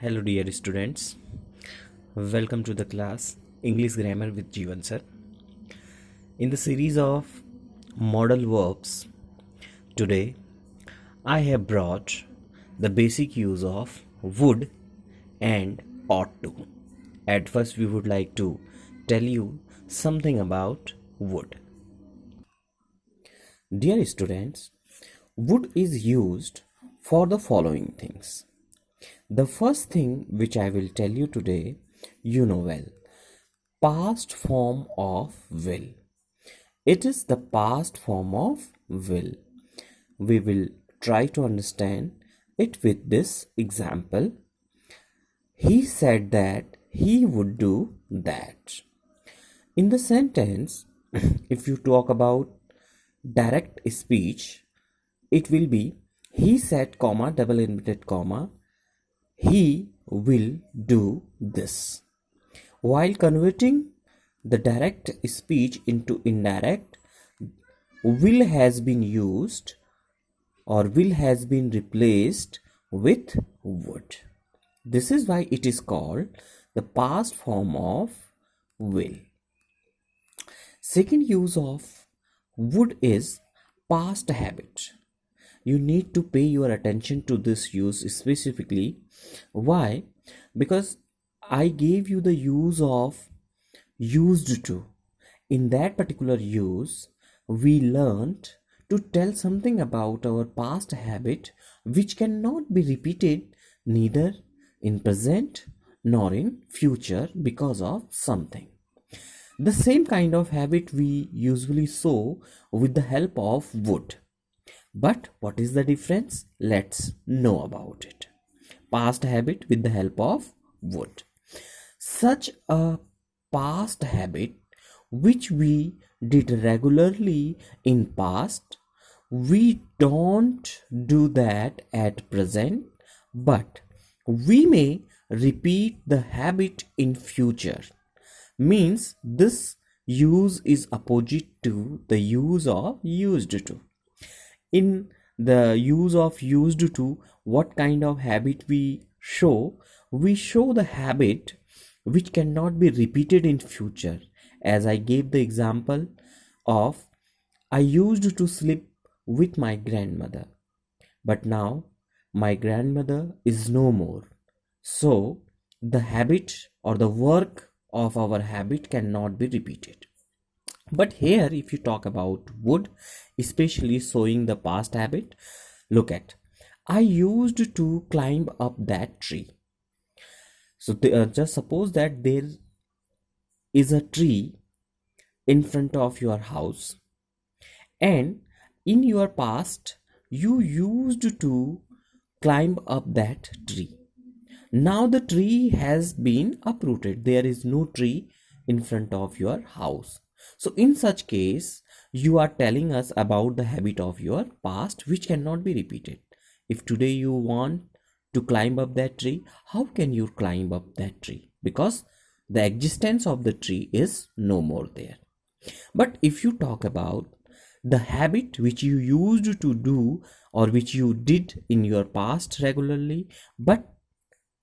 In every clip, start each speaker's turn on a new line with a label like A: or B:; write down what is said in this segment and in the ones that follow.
A: Hello dear students, welcome to the class English Grammar with Jeevan sir. In the series of modal verbs, today I have brought the basic use of would and ought to. At first we would like to tell you something about would. Dear students, would is used for the following things. The first thing which I will tell you today, you know well, past form of will. It is the past form of will. We will try to understand it with this example. He said that he would do that. In the sentence, if you talk about direct speech, it will be he said, comma, double inverted comma, he will do this. While converting the direct speech into indirect, will has been used or will has been replaced with would. This is why it is called the past form of will. Second use of would is past habit. You need to pay your attention to this use specifically. Why? Because I gave you the use of used to. In that particular use, we learned to tell something about our past habit which cannot be repeated neither in present nor in future because of something. The same kind of habit we usually show with the help of would. But what is the difference? Let's know about it. Past habit with the help of would. Such a past habit which we did regularly in past, we don't do that at present, but we may repeat the habit in future. Means this use is opposite to the use of used to. In the use of used to, what kind of habit we show? We show the habit which cannot be repeated in future. As I gave the example of I used to sleep with my grandmother, but now my grandmother is no more. So the habit or the work of our habit cannot be repeated. But here, if you talk about would, especially showing the past habit, look at I used to climb up that tree. So just suppose that there is a tree in front of your house, and in your past you used to climb up that tree. Now the tree has been uprooted. There is no tree in front of your house. So in such case, you are telling us about the habit of your past which cannot be repeated. If today you want to climb up that tree, how can you climb up that tree? Because the existence of the tree is no more there. But if you talk about the habit which you used to do or which you did in your past regularly, but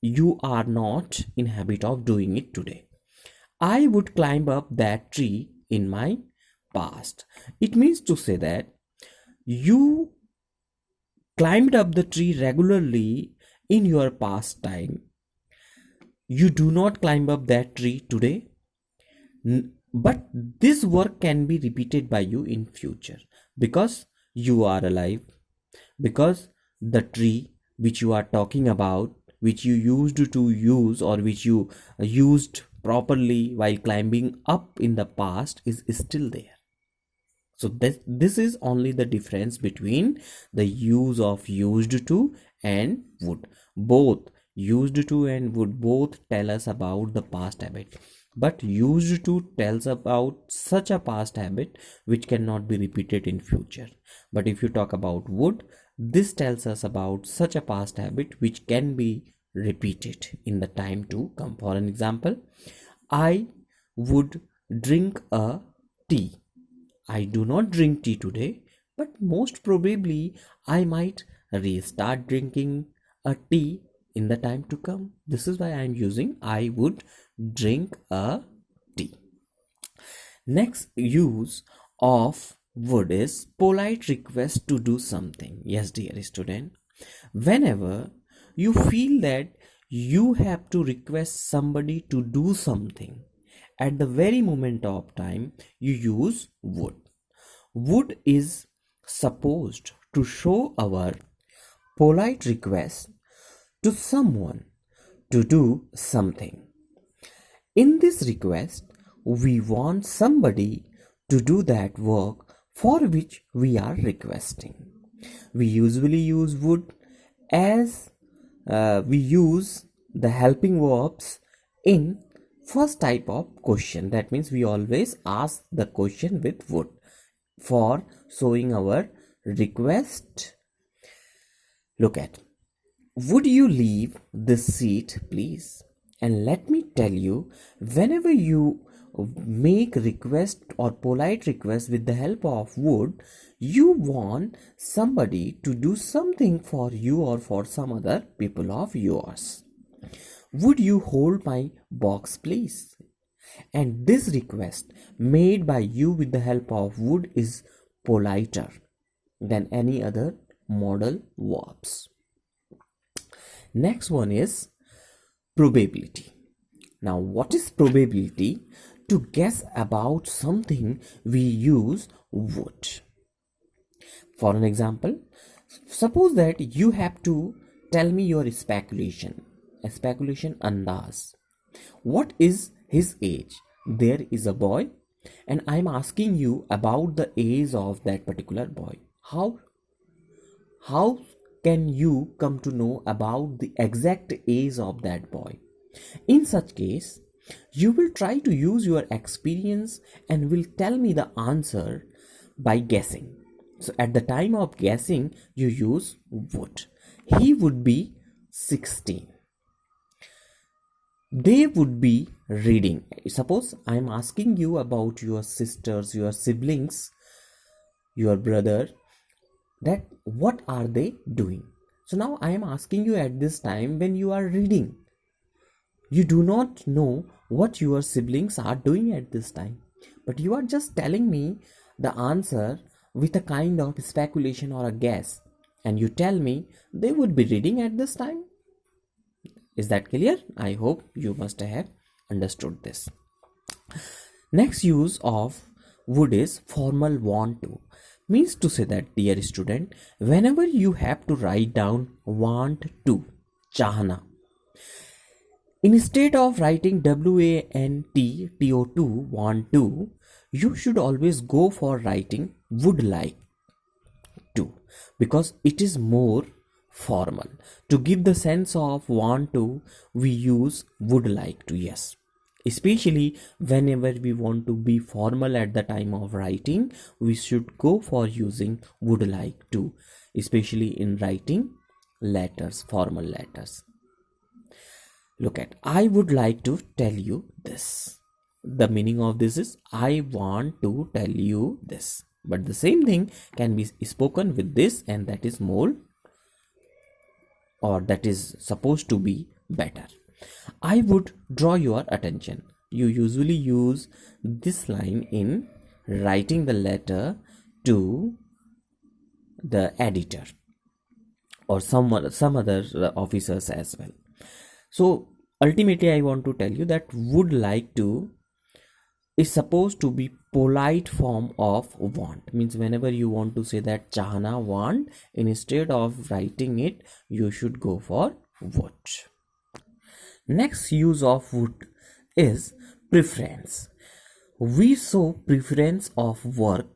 A: you are not in habit of doing it today. I would climb up that tree in my past. It means to say that you climbed up the tree regularly in your past time. You do not climb up that tree today, but this work can be repeated by you in future because you are alive, because the tree which you are talking about, which you used to use or which you used properly while climbing up in the past is still there. So this is only the difference between the use of used to and would. Both used to and would both tell us about the past habit, but used to tells about such a past habit which cannot be repeated in future. But if you talk about would, this tells us about such a past habit which can be repeated in the time to come. For an example, I would drink a tea. I do not drink tea today, but most probably I might restart drinking a tea in the time to come. This is why I am using I would drink a tea. Next use of would is polite request to do something. Yes, dear student. Whenever you feel that you have to request somebody to do something at the very moment of time, you use would. Would is supposed to show our polite request to someone to do something. In this request, we want somebody to do that work for which we are requesting. We usually use would as we use the helping verbs in first type of question. That means we always ask the question with would for showing our request. Look at, would you leave this seat please? And let me tell you, whenever you make request or polite request with the help of would, you want somebody to do something for you or for some other people of yours. Would you hold my box please? And this request made by you with the help of would is politer than any other modal verbs. Next one is probability. Now, what is probability? To guess about something, we use would. For an example, suppose that you have to tell me your speculation, a speculation andaz. What is his age? There is a boy, and I am asking you about the age of that particular boy. How can you come to know about the exact age of that boy? In such case, you will try to use your experience and will tell me the answer by guessing. So at the time of guessing, you use would. He would be 16. They would be reading. Suppose I am asking you about your sisters, your siblings, your brother, that what are they doing? So now I am asking you at this time when you are reading. You do not know what your siblings are doing at this time, but you are just telling me the answer with a kind of speculation or a guess, and you tell me they would be reading at this time. Is that clear? I hope you must have understood this. Next use of would is formal want to. Means to say that, dear student, whenever you have to write down want to, chahna, instead of writing WANTTO2, want to, you should always go for writing would like to, because it is more formal. To give the sense of want to, we use would like to. Yes, especially whenever we want to be formal at the time of writing, we should go for using would like to, especially in writing letters, formal letters. Look at, I would like to tell you this. The meaning of this is I want to tell you this, but the same thing can be spoken with this, and that is more, or that is supposed to be better. I would draw your attention. You usually use this line in writing the letter to the editor or some other officers as well. So ultimately I want to tell you that would like to is supposed to be polite form of want. Means whenever you want to say that chahna want, instead of writing it, you should go for would. Next use of would is preference. We show preference of work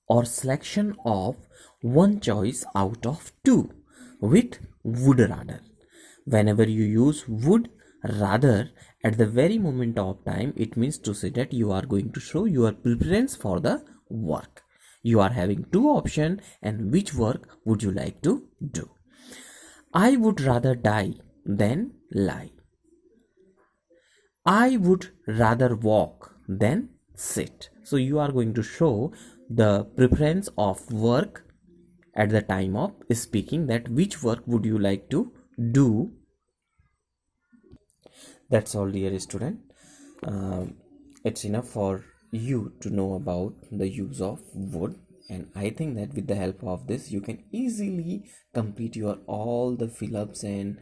A: or selection of one choice out of two with would rather. Whenever you use would rather at the very moment of time, it means to say that you are going to show your preference for the work. You are having two options, and which work would you like to do? I would rather die than lie. I would rather walk than sit. So you are going to show the preference of work at the time of speaking, that which work would you like to do That's all, dear student. Um it's enough for you to know about the use of would, and I think that with the help of this, you can easily complete your all the fill-ups and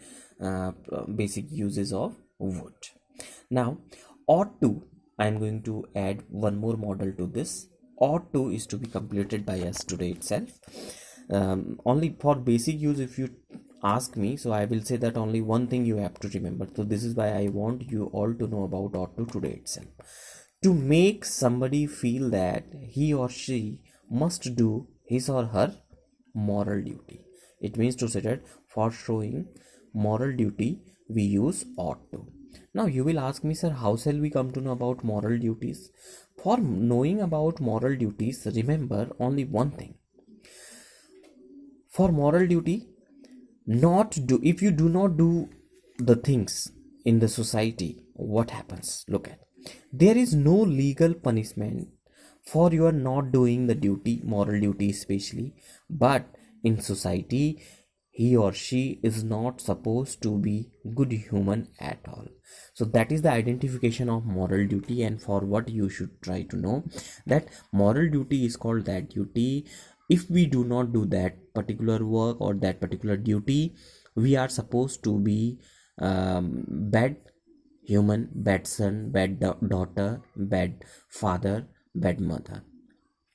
A: basic uses of would. Now, ought to, I'm going to add one more model to this. Ought to is to be completed by us today itself. Only for basic use, if you ask me, so I will say that only one thing you have to remember. So this is why I want you all to know about ought to today itself. To make somebody feel that he or she must do his or her moral duty. It means to say that for showing moral duty, we use ought to. Now you will ask me, sir, how shall we come to know about moral duties? For knowing about moral duties, remember only one thing. For moral duty, not do, if you do not do the things in the society, what happens? Look at, there is no legal punishment for your not doing the duty, moral duty especially, but in society he or she is not supposed to be good human at all. So that is the identification of moral duty, and for what you should try to know that moral duty is called that duty. If we do not do that particular work or that particular duty, we are supposed to be bad human, bad son, bad daughter, bad father, bad mother.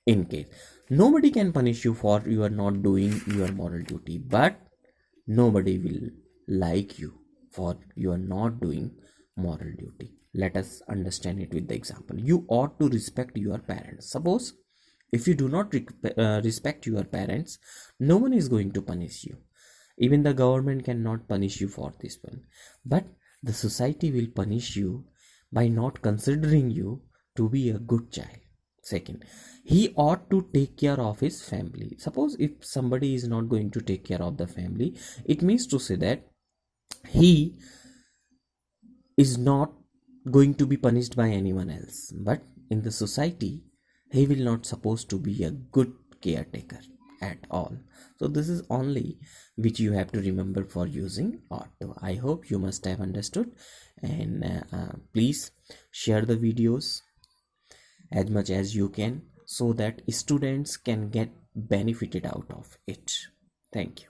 A: In case nobody can punish you for you are not doing your moral duty, but nobody will like you for you are not doing moral duty. Let us understand it with the example. You ought to respect your parents. Suppose if you do not respect your parents, no one is going to punish you. Even the government cannot punish you for this one, but the society will punish you by not considering you to be a good child. Second, he ought to take care of his family. Suppose if somebody is not going to take care of the family, it means to say that he is not going to be punished by anyone else, but in the society he will not supposed to be a good caretaker at all. So this is only which you have to remember for using ought to. I hope you must have understood, and please share the videos as much as you can so that students can get benefited out of it. Thank you.